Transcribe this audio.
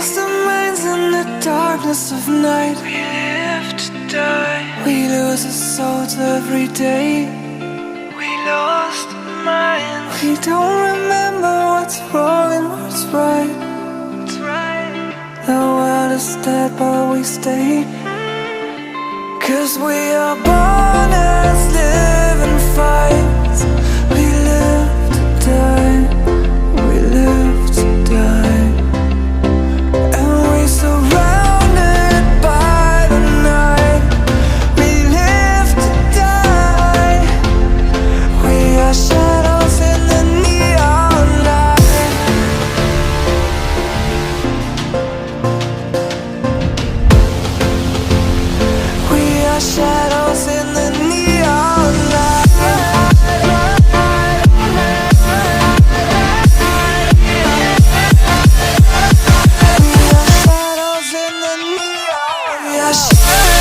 lost our minds in the darkness of night. We live to die. We lose our souls every day. We lost our minds. We don't remember what's wrong and what's right. That's right. The world is dead but we stay. 'Cause we are born as living fights. We live to die. We live to die. And we surrounded by the night. We live to die. We are shadows in the neon light. We are shadows in the neon light. We are shadows in the neon. We are shadows.